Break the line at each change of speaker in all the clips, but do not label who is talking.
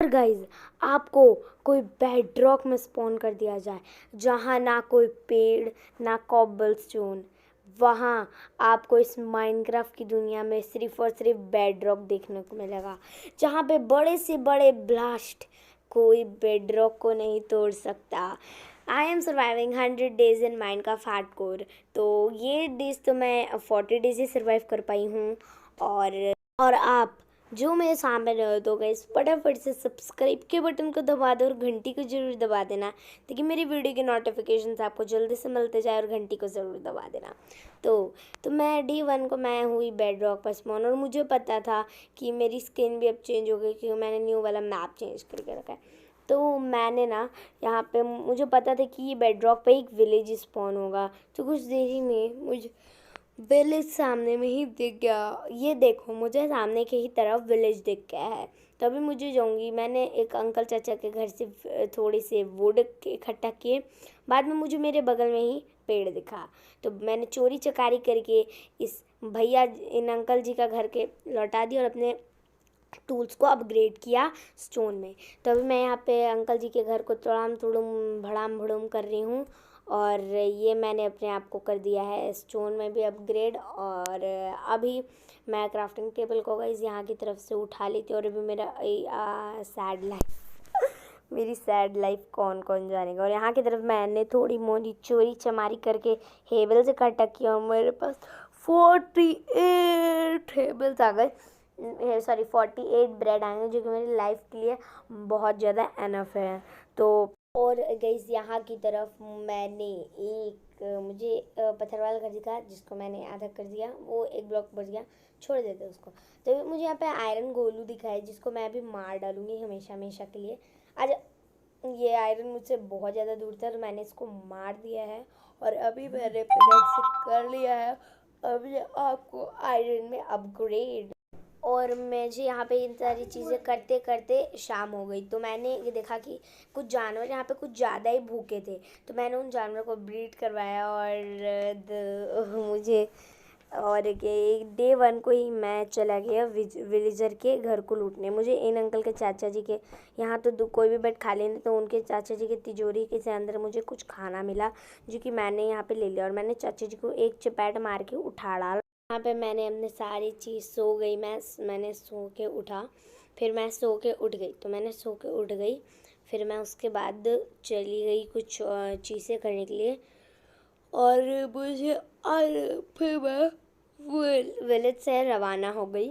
और गाइज आपको कोई बेड रॉक में स्पॉन कर दिया जाए जहाँ ना कोई पेड़ ना कॉबलस्टोन, वहाँ आपको इस माइनक्राफ्ट की दुनिया में सिर्फ और सिर्फ बेड रॉक देखने को मिलेगा, जहाँ पे बड़े से बड़े ब्लास्ट कोई बेड रॉक को नहीं तोड़ सकता। I am surviving 100 days in Minecraft hardcore. तो ये डेज तो मैं 40 डेज ही सर्वाइव कर पाई हूँ। और आप जो मेरे सामने रहे तो गाइस फटाफट से सब्सक्राइब के बटन को दबा दो और घंटी को ज़रूर दबा देना, ताकि मेरी वीडियो के नोटिफिकेशंस आपको जल्दी से मिलते जाए, और घंटी को ज़रूर दबा देना। तो मैं D1 को मैं हुई बेड रॉक पर स्पॉन, और मुझे पता था कि मेरी स्किन भी अब चेंज हो गई क्योंकि मैंने न्यू वाला मैप चेंज करके रखा है। तो मैंने ना यहाँ पे मुझे पता था कि ये बेड रॉक पे एक विलेज स्पॉन होगा, तो कुछ देरी में मुझे विलेज सामने में ही दिख गया। ये देखो, मुझे सामने की ही तरफ विलेज दिख गया है। तभी मुझे जाऊंगी, मैंने एक अंकल चाचा के घर से थोड़े से वुड इकट्ठा किए। बाद में मुझे मेरे बगल में ही पेड़ दिखा, तो मैंने चोरी चकारी करके इस इन अंकल जी का घर के लौटा दिया और अपने टूल्स को अपग्रेड किया स्टोन में। तो अभी मैं यहाँ पे अंकल जी के घर को तोड़ाम तुड़ुम भड़ाम भड़ूम कर रही हूँ, और ये मैंने अपने आप को कर दिया है स्टोन में भी अपग्रेड। और अभी मैं क्राफ्टिंग टेबल को गाइस यहाँ की तरफ से उठा ली थी, और अभी मेरा सैड लाइफ मेरी सैड लाइफ कौन कौन जानेगा। और यहाँ की तरफ मैंने थोड़ी मोड़ी चोरी चमारी करके हेबल से काटा किया, और मेरे पास 48 हेबल्स आ गए, सॉरी 48 ब्रेड आएंगे, जो कि मेरी लाइफ के लिए बहुत ज़्यादा एनफ है। तो और गाइस यहाँ की तरफ मैंने मुझे पत्थर वाला घर दिखा, जिसको मैंने आधा कर दिया, वो एक ब्लॉक बच गया, छोड़ देते उसको। तो मुझे यहाँ पे आयरन गोलू दिखा है, जिसको मैं अभी मार डालूंगी हमेशा हमेशा के लिए। आज ये आयरन मुझसे बहुत ज़्यादा दूर था, तो मैंने इसको मार दिया है, और अभी मैंने पिकैक्स कर लिया है। अभी आपको आयरन में अपग्रेड। और मुझे यहाँ पे इन सारी चीज़ें करते करते शाम हो गई, तो मैंने ये देखा कि कुछ जानवर यहाँ पे कुछ ज़्यादा ही भूखे थे, तो मैंने उन जानवरों को ब्रीड करवाया। मुझे और D1 को ही मैं चला गया विलेजर के घर को लूटने। मुझे इन अंकल के चाचा जी के यहाँ तो कोई भी बेड खाली नहीं, तो उनके चाचा जी के तिजोरी के से अंदर मुझे कुछ खाना मिला, जो कि मैंने यहाँ पे ले लिया, और मैंने चाचा जी को एक चपेट मार के उठा डाला। यहाँ पे मैंने अपनी सारी चीज़ सो गई, मैंने सो के उठा, फिर मैं सो के उठ गई, तो मैंने सो के उठ गई, फिर मैं उसके बाद चली गई कुछ चीज़ें करने के लिए, और मुझे और फिर मैं विलेज से रवाना हो गई।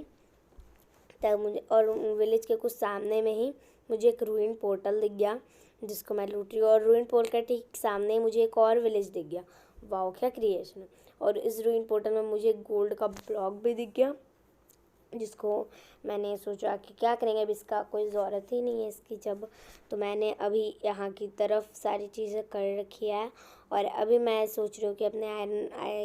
तब मुझे और विलेज के कुछ सामने में ही मुझे एक रूइन पोर्टल दिख गया, जिसको मैं लूट रही हूँ, और रूइन पोर्टल के ठीक सामने मुझे एक और विलेज दिख गया। वाओ क्या क्रिएशन है। और इस रूइन पोर्टल में मुझे गोल्ड का ब्लॉक भी दिख गया, जिसको मैंने सोचा कि क्या करेंगे, अब इसका कोई ज़रूरत ही नहीं है इसकी जब। तो मैंने अभी यहाँ की तरफ सारी चीज़ें कर रखी है, और अभी मैं सोच रही हूँ कि अपने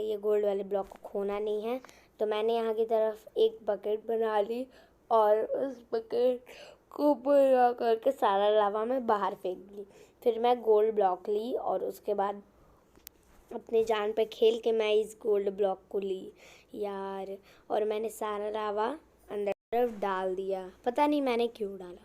ये गोल्ड वाले ब्लॉक को खोना नहीं है। तो मैंने यहाँ की तरफ एक बकेट बना ली, और उस बकेट को बना करके सारा लावा मैं बाहर फेंक दी। फिर मैं गोल्ड ब्लॉक ली, और उसके बाद अपने जान पे खेल के मैं इस गोल्ड ब्लॉक को ली यार, और मैंने सारा लावा अंदर तरफ डाल दिया। पता नहीं मैंने क्यों डाला,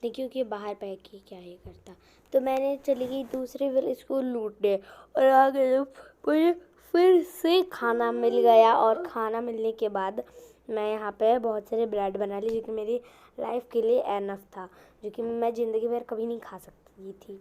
नहीं क्योंकि बाहर फेंक के क्या ही करता। तो मैंने चली गई दूसरे विलेज को लूटने, और आगे मुझे फिर से खाना मिल गया, और खाना मिलने के बाद मैं यहाँ पे बहुत सारे ब्रेड बना ली, जो कि मेरी लाइफ के लिए एनफ था, जो कि मैं ज़िंदगी भर कभी नहीं खा सकती थी।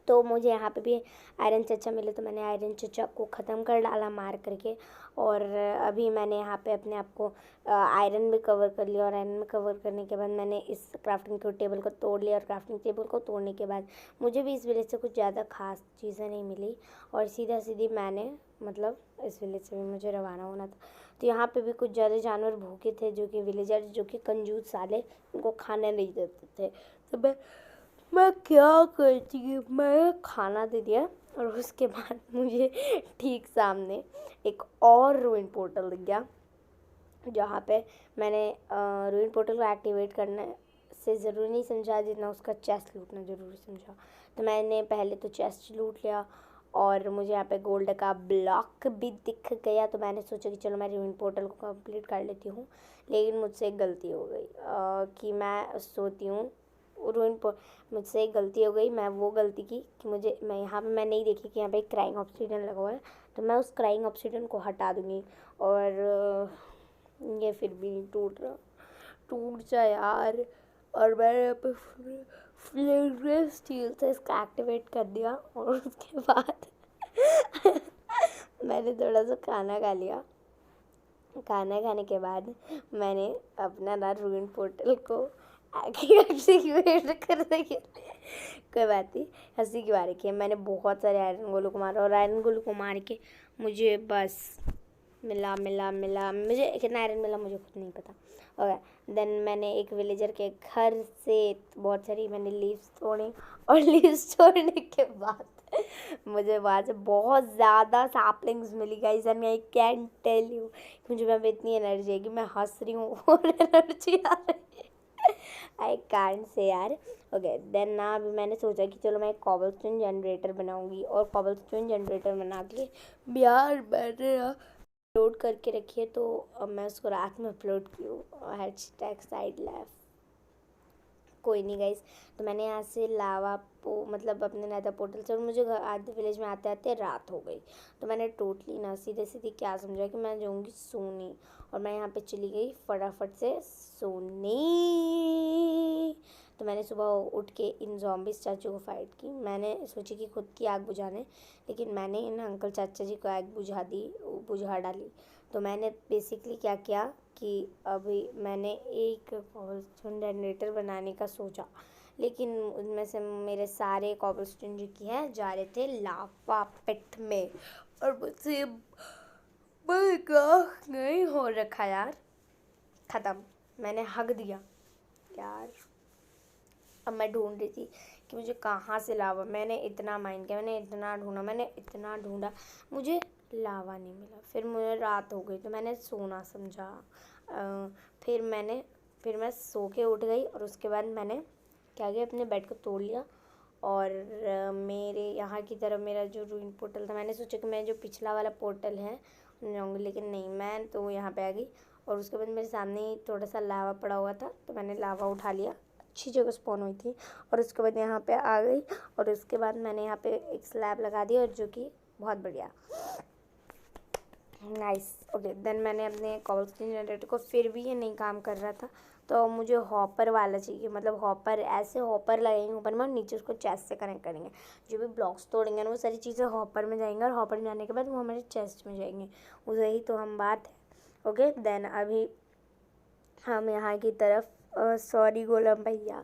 तो मुझे यहाँ पे भी आयरन चचा मिले, तो मैंने आयरन चचा को ख़त्म कर डाला मार करके। और अभी मैंने यहाँ पे अपने आप को आयरन में कवर कर लिया, और आयरन में कवर करने के बाद मैंने इस क्राफ्टिंग के टेबल को तोड़ लिया, और क्राफ्टिंग टेबल को तोड़ने के बाद मुझे भी इस विलेज से कुछ ज़्यादा खास चीज़ें नहीं मिली, और सीधा सीधी मैंने मतलब इस विलेज से भी मुझे रवाना होना था। तो यहाँ पे भी कुछ ज़्यादा जानवर भूखे थे, जो कि विलेजर जो कि कंजूस साले, उनको खाने नहीं देते थे। तो मैं क्या करती, मैं खाना दे दिया, और उसके बाद मुझे ठीक सामने एक और रूइन पोर्टल दिख गया, जहाँ पे मैंने रूइन पोर्टल को एक्टिवेट करने से ज़रूरी नहीं समझा जितना उसका चेस्ट लूटना ज़रूरी समझा। तो मैंने पहले तो चेस्ट लूट लिया, और मुझे यहाँ पे गोल्ड का ब्लॉक भी दिख गया। तो मैंने सोचा कि चलो मैं रूइन पोर्टल को कंप्लीट कर लेती हूँ, लेकिन मुझसे एक गलती हो गई कि मैं सोती हूँ मुझसे एक गलती हो गई। मैं वो गलती की कि मैं यहाँ पे मैं नहीं देखी कि यहाँ पे एक क्राइंग ऑब्सीडियन लगा हुआ है, तो मैं उस क्राइंग ऑब्सीडियन को हटा दूँगी। और ये फिर भी नहीं टूट रहा, टूट जाए यार। और मैंने यहाँ पे फ्लेवरलेस स्टील से इसको एक्टिवेट कर दिया और उसके बाद मैंने थोड़ा सा खाना खा लिया। खाना खाने के बाद मैंने अपना ना रूइन पोर्टल को एक्टिवेट कर दिया। कोई बात नहीं, हंसी की बात है। मैंने बहुत सारे आयरन गोलों को मारा और आयरन गोलों को मार के मुझे बस मिला मुझे कितना आयरन मिला मुझे खुद नहीं पता। और देन मैंने एक विलेजर के घर से बहुत सारी मैंने लीव्स तोड़ी और लीव्स तोड़ने के बाद मुझे वहाँ से बहुत ज़्यादा सैपलिंग्स मिली guys, and I can tell you मुझे वहाँ पे इतनी एनर्जी है कि मैं हंस रही हूँ और एनर्जी आ रही है। आई कांट से यार। ओके देन ना अभी मैंने सोचा कि चलो मैं एक कॉबलस्टोन जनरेटर बनाऊंगी, और कॉबलस्टोन जनरेटर बना के यार मैंने अपलोड करके रखी है, तो अब मैं उसको रात में अपलोड की हूँ। #SideLife कोई नहीं गाइस। तो मैंने यहाँ से लावा मतलब अपने नेदर पोर्टल से, और मुझे आधे विलेज में आते आते रात हो गई। तो मैंने टोटली ना सीधे सीधे क्या समझा कि मैं जाऊँगी सोने, और मैं यहाँ पे चली गई फटाफट से सोने। तो मैंने सुबह उठ के इन ज़ॉम्बीज़ चाचू को फाइट की। मैंने सोची कि खुद की आग बुझाने, लेकिन मैंने इन अंकल चाचा जी को आग बुझा डाली। तो मैंने बेसिकली क्या किया कि अभी मैंने एक कॉबलस्टोन जनरेटर बनाने का सोचा, लेकिन उनमें से मेरे सारे कॉबलस्टोन जो कि हैं जा रहे थे लावा पिट में, और मुझसे नहीं हो रखा यार। ख़त्म, मैंने हक दिया यार। अब मैं ढूंढ रही थी कि मुझे कहाँ से लावा, मैंने इतना माइंड किया, मैंने इतना ढूंढा, मुझे लावा नहीं मिला। फिर मुझे रात हो गई तो मैंने सोना समझा। फिर मैं सो के उठ गई, और उसके बाद मैंने क्या किया, अपने बेड को तोड़ लिया और मेरे यहाँ की तरफ मेरा जो रूइन पोर्टल था, मैंने सोचा कि मैं जो पिछला वाला पोर्टल है जाऊँगी, लेकिन नहीं, मैं तो यहाँ पे आ गई। और उसके बाद मेरे सामने ही थोड़ा सा लावा पड़ा हुआ था, तो मैंने लावा उठा लिया, अच्छी जगह स्पॉन हुई थी। और उसके बाद यहाँ पे आ गई, और उसके बाद मैंने यहाँ पे एक स्लैब लगा दी, और जो कि बहुत बढ़िया, नाइस। ओके देन मैंने अपने कॉबलस्टोन जनरेटर को, फिर भी ये नहीं काम कर रहा था, तो मुझे हॉपर वाला चाहिए, मतलब हॉपर, ऐसे हॉपर लगेंगे ऊपर में और नीचे उसको चेस्ट से कनेक्ट करेंगे। जो भी ब्लॉक्स तोड़ेंगे ना वो सारी चीज़ें हॉपर में जाएंगे, और हॉपर में जाने के बाद वो हमारे चेस्ट में जाएंगे। उसे ही तो हम बात है। ओके देन अभी हम यहाँ की तरफ सॉरी गोलम भैया,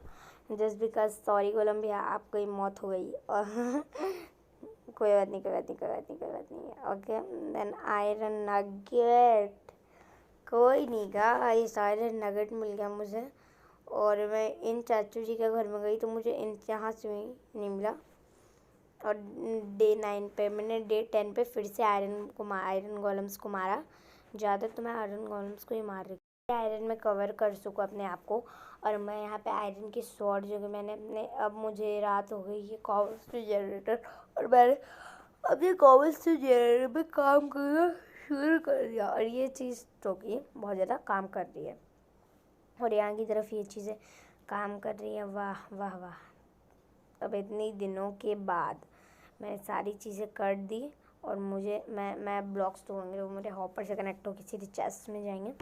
जस्ट बिकॉज सॉरी गोलम भैया आपकी मौत हो गई और कोई बात नहीं। ओके देन आयरन नगेट, कोई नहीं गाइस, आयरन नगेट मिल गया मुझे। और मैं इन चाचू जी के घर में गई तो मुझे इन यहाँ से नहीं मिला। और डे 9 पे मैंने डे 10 पे फिर से आयरन गोलम्स को मारा। ज़्यादा तो मैं आयरन गोलम्स को ही मार रही थी, आयरन में कवर कर सकूँ अपने आप को। और मैं यहाँ पे आयरन की स्वॉर्ड जो कि मैंने अपने, अब मुझे रात हो गई है, कॉबलस्टोन जनरेटर, और मैंने अपने कॉबलस्टोन जनरेटर पे काम करना शुरू कर दिया, और ये चीज़ तो कि बहुत ज़्यादा काम कर रही है। और यहाँ की तरफ ये चीज़ें काम कर रही हैं, वाह वाह वाह। अब इतने दिनों के बाद मैंने सारी चीज़ें कर दी, और मैं ब्लॉक्स तोड़ूंगी तो मेरे हॉपर से कनेक्ट होकर सीधे चेस्ट में जाएंगे।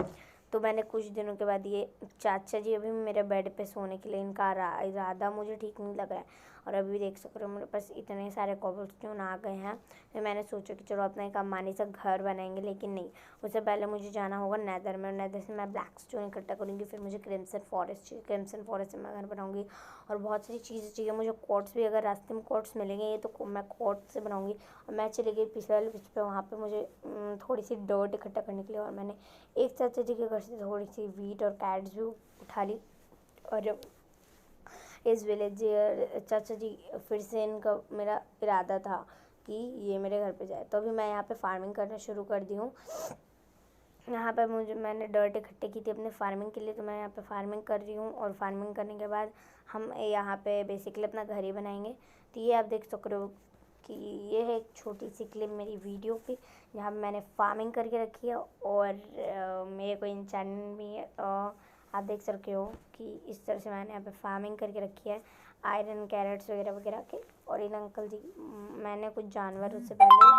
तो मैंने कुछ दिनों के बाद, ये चाचा जी अभी मेरे बेड पे सोने के लिए, इनका इरादा मुझे ठीक नहीं लग रहा है। और अभी देख सकते हो मेरे पास इतने सारे कॉबलस्टोन आ गए हैं। फिर मैंने सोचा कि चलो अपना एक अंबानी सा घर बनाएंगे, लेकिन नहीं, उससे पहले मुझे जाना होगा नेदर में। नेदर से मैं ब्लैक स्टोन इकट्ठा करूँगी, फिर मुझे क्रिम्सन फॉरेस्ट चाहिए, क्रिम्सन फॉरेस्ट से मैं घर बनाऊँगी। और बहुत सारी चीज़ें चाहिए मुझे, कोट्स भी, अगर रास्ते में कोट्स मिलेंगे ये तो मैं कोट्स से बनाऊँगी। और मैं चली गई पिछले वाले पे, वहाँ पर मुझे थोड़ी सी डर्ट इकट्ठा करने के लिए, और मैंने एक चाचा जी के घर से थोड़ी सी वीट और कैट्स भी उठा ली। और इस विलेज चाचा जी फिर से, इनका मेरा इरादा था कि ये मेरे घर पे जाए, तो अभी मैं यहाँ पे फार्मिंग करना शुरू कर दी हूँ। यहाँ पे मैंने डर्ट इकट्ठे की थी अपने फार्मिंग के लिए, तो मैं यहाँ पे फार्मिंग कर रही हूँ। और फार्मिंग करने के बाद हम यहाँ पे बेसिकली अपना घर ही बनाएंगे। तो ये आप देख सकते हो कि ये है एक छोटी सी क्लिप मेरी वीडियो की, जहाँ मैंने फार्मिंग करके रखी है। और मेरे को इंचेंटमेंट भी आप देख सकते हो कि इस तरह से मैंने यहाँ पे फार्मिंग करके रखी है आयरन कैरेट्स वगैरह वगैरह के। और इन अंकल जी मैंने कुछ जानवर उससे पहले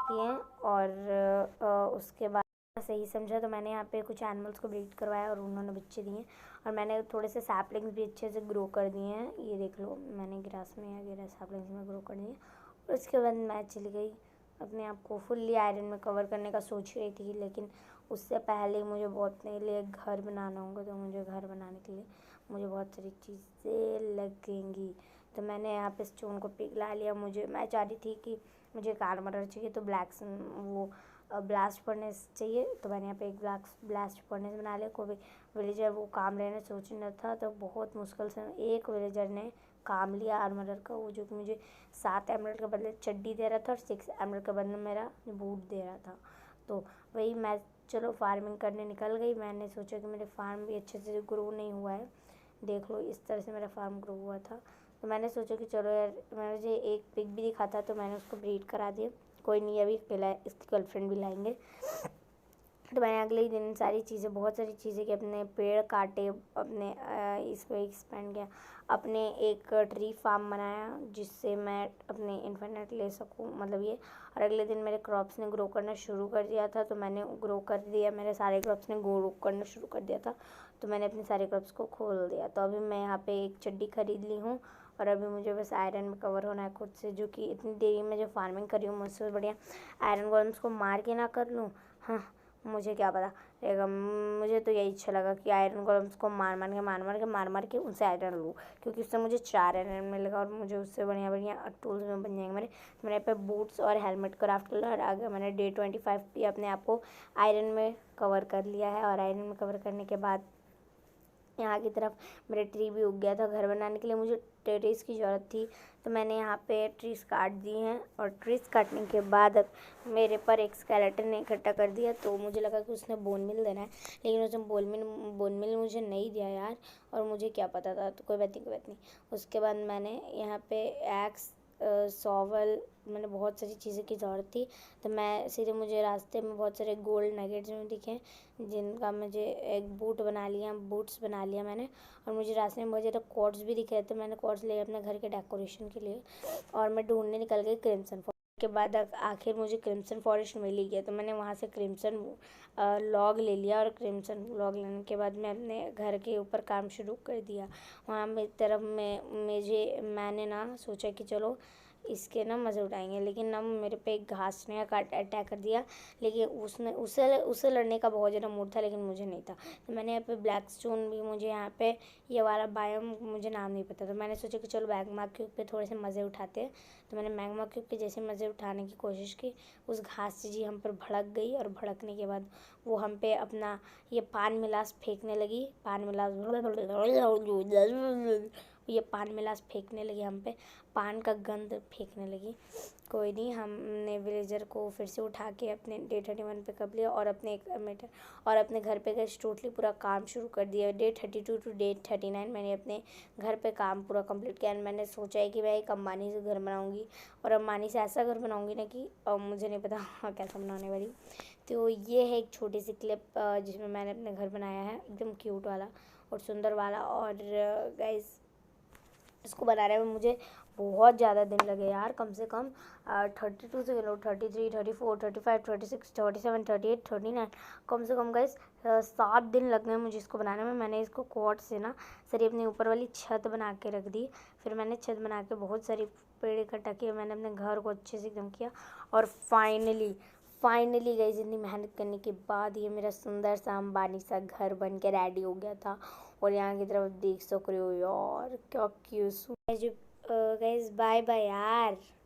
किए हैं और उसके बाद सही समझा तो मैंने यहाँ पे कुछ एनिमल्स को ब्रीड करवाया और उन्होंने बच्चे दिए। और मैंने थोड़े से सैपलिंग्स भी अच्छे से ग्रो कर दिए हैं, ये देख लो मैंने ग्रास में वगैरह सैपलिंग्स में ग्रो कर दिए। और उसके बाद मैं चली गई अपने आप को फुल्ली आयरन में कवर करने का सोच रही थी, लेकिन उससे पहले मुझे बहुत अपने लिए घर बनाना होगा। तो मुझे घर बनाने के लिए मुझे बहुत सारी चीज़ें लगेंगी। तो मैंने यहाँ पे स्टोन को पिघला लिया। मैं चाह रही थी कि मुझे एक आर्मर चाहिए, तो वो ब्लास्ट फर्नेस चाहिए। तो मैंने यहाँ पे एक ब्लास्ट फर्नेस बना लिया। कोई विलेजर वो काम लेने सोच न था, तो बहुत मुश्किल से एक विलेजर ने काम लिया आर्मरर का, वो जो कि मुझे 7 एमराल्ड के बदले चड्डी दे रहा था और 6 एमराल्ड के बदले मेरा बूट दे रहा था। तो वही मैं चलो फार्मिंग करने निकल गई। मैंने सोचा कि मेरे फार्म भी अच्छे से ग्रो नहीं हुआ है, देख लो इस तरह से मेरा फार्म ग्रो हुआ था। तो मैंने सोचा कि चलो यार, मुझे एक पिग भी दिखा था तो मैंने उसको ब्रीड करा दिया। कोई नहीं, अभी इसकी गर्लफ्रेंड भी लाएंगे। तो मैंने अगले ही दिन बहुत सारी चीज़ें कि अपने पेड़ काटे, अपने इसको एक्सपेंड किया, अपने एक ट्री फार्म बनाया जिससे मैं अपने इन्फिनिट ले सकूं, मतलब ये। और अगले दिन मेरे क्रॉप्स ने ग्रो करना शुरू कर दिया था, तो मैंने ग्रो कर दिया, मेरे सारे क्रॉप्स ने ग्रो करना शुरू कर दिया था। तो मैंने अपने सारे क्रॉप्स को खोल दिया। तो अभी मैं यहाँ पे एक चड्डी खरीद ली हूँ और अभी मुझे बस आयरन में कवर होना है खुद से, जो कि इतनी देरी में जो फार्मिंग करी हूँ मुझसे बढ़िया आयरन गोलेम्स को मार के ना कर लूँ। हाँ, मुझे क्या पता रहेगा। मुझे तो यही अच्छा लगा कि आयरन गोलेम्स को मार के उनसे आयरन लूँ, क्योंकि उससे मुझे 4 आयरन मिलेगा और मुझे उससे बढ़िया बढ़िया टूल्स में बन जाएंगे मेरे। तो मैंने पे बूट्स और हेलमेट क्राफ्ट कर लिया और आगे मैंने डे 25 पे अपने आप को आयरन में कवर कर लिया है। और आयरन में कवर करने के बाद यहाँ की तरफ मेरे ट्री भी उग गया था। घर बनाने के लिए मुझे टेरेस की ज़रूरत थी, तो मैंने यहाँ पे ट्रीज काट दिए हैं। और ट्रीज काटने के बाद अब मेरे पर एक स्केलेटन ने इकट्ठा कर दिया, तो मुझे लगा कि उसने बोन मिल देना है, लेकिन उसने बोन मिल मुझे नहीं दिया यार, और मुझे क्या पता था। तो कोई बात नहीं। उसके बाद मैंने यहाँ पे एक्स सॉवल, मैंने बहुत सारी चीज़ें की ज़रूरत थी। तो मुझे रास्ते में बहुत सारे गोल्ड नगेट्स में दिखे, जिनका मुझे एक बूट्स बना लिया मैंने। और मुझे रास्ते में बहुत ज़्यादा क्वार्ट्स भी दिख रहे थे, मैंने क्वार्ट्स लिए अपने घर के डेकोरेशन के लिए। और मैं ढूंढने निकल गई क्रिम्सन फॉरेस्ट। के बाद आखिर मुझे क्रिम्सन फॉरेस्ट मिल ही गया, तो मैंने वहाँ से क्रिम्सन लॉग ले लिया। और क्रिम्सन लॉग लेने के बाद मैं अपने घर के ऊपर काम शुरू कर दिया। वहाँ मेरी तरफ मैंने ना सोचा कि चलो इसके ना मज़े उठाएंगे, लेकिन ना मेरे पे एक घास ने अटैक कर दिया। लेकिन उसे लड़ने का बहुत ज़्यादा मूड था, लेकिन मुझे नहीं था। तो मैंने यहाँ पे ब्लैक स्टोन भी, मुझे यहाँ पे ये वाला बायोम मुझे नाम नहीं पता, तो मैंने सोचा कि चलो मैग्मा क्यूब पे थोड़े से मज़े उठाते हैं। तो मैंने मैग्मा क्यूब के जैसे मज़े उठाने की कोशिश की। उस घास से जी हम पर भड़क गई, और भड़कने के बाद वो हम पे अपना ये पान मिलास फेंकने लगी। पान मिलास फेंकने लगी हम पे, पान का गंध फेंकने लगी। कोई नहीं, हमने विलेजर को फिर से उठा के अपने डे 31 पे कर लिया और अपने घर पे गए टोटली पूरा काम शुरू कर दिया। डे 32 टू डे 39 मैंने अपने घर पे काम पूरा कंप्लीट किया। मैंने सोचा है कि मैं एक अंबानी से घर बनाऊंगी, और अंबानी से ऐसा घर बनाऊंगी ना कि मुझे नहीं पता कैसा बनाने वाली। तो ये है एक छोटी सी क्लिप जिसमें मैंने अपने घर बनाया है, एकदम क्यूट वाला और सुंदर वाला। और गाइस, इसको बनाने में मुझे बहुत ज़्यादा दिन लगे यार, कम से कम 32 से 33, 34, 35, 36, 37, 38, 39, कम से कम गाइस 7 दिन लग गए मुझे इसको बनाने में। मैंने इसको क्वार्ट्ज से ना सारी अपनी ऊपर वाली छत बना के रख दी। फिर मैंने छत बना के बहुत सारी पेड़ इकट्ठा किए, मैंने अपने घर को अच्छे से एकदम किया। और फाइनली गाइस, इतनी मेहनत करने के बाद ये मेरा सुंदर सा अंबानी सा घर बन के रेडी हो गया था। और यहाँ की तरफ देख सक रहे हो यार, क्या क्यूट। गाइस बाय बाय यार।